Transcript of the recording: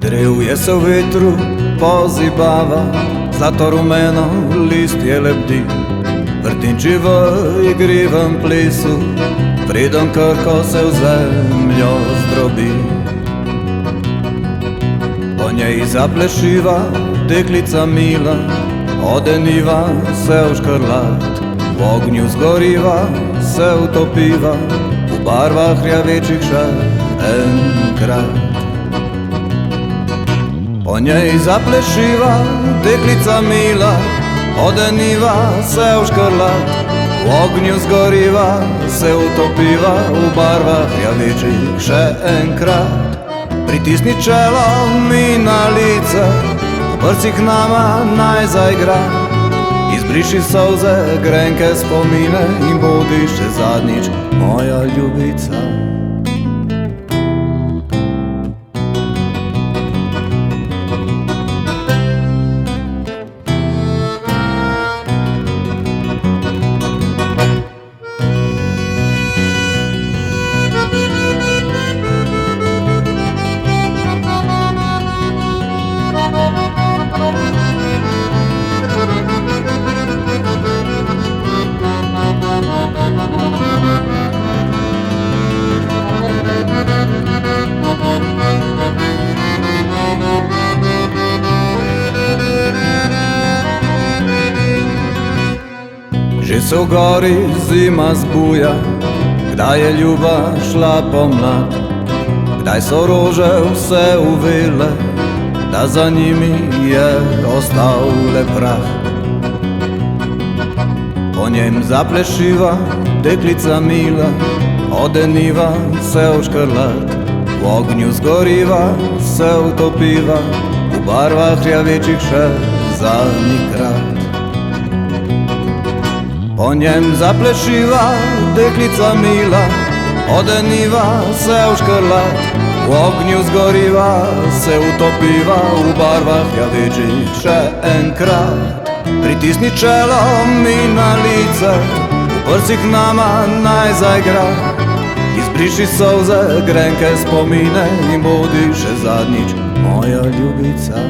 Krivje se v vetru pozibava, zlato rumeno listje lebdi. Vrtinči v igrivem plesu, preden krko se v zemljo zdrobi. Po njej zaplešiva deklica mila, odeniva se v škrlat. V ognju zgoriva, se utopiva, v barvah rjavečih še enkrat. Po njej zaplešiva deklica mila, odeniva se v škrlat. V ognju zgoriva, se utopiva, v barvah rjavečih še enkrat. Pritisni čelo mi na lice, v brcih nama naj zaigra. Izbriši solze, grenke spomine in bodi še zadnjič moja ljubica. Že se v gori zima zbuja, kdaj je ljubav šla pomlad, kdaj so rože vse uvele, da za njimi je ostal le prah. Po njem zaplešiva deklica mila, odeniva se v škrlat. V ognju zgoriva, se utopiva, v barvah rjavečih še zadnjikrat. Po njem zaplešiva deklica mila, odeniva se v škrlat. V ognju zgoriva, se utopiva, v barvah rjavečih še enkrat. Pritisni čelo mi na lice, v brcih nama naj zaigra. Izbriši solze, grenke spomine in bodi še zadnjič moja ljubica.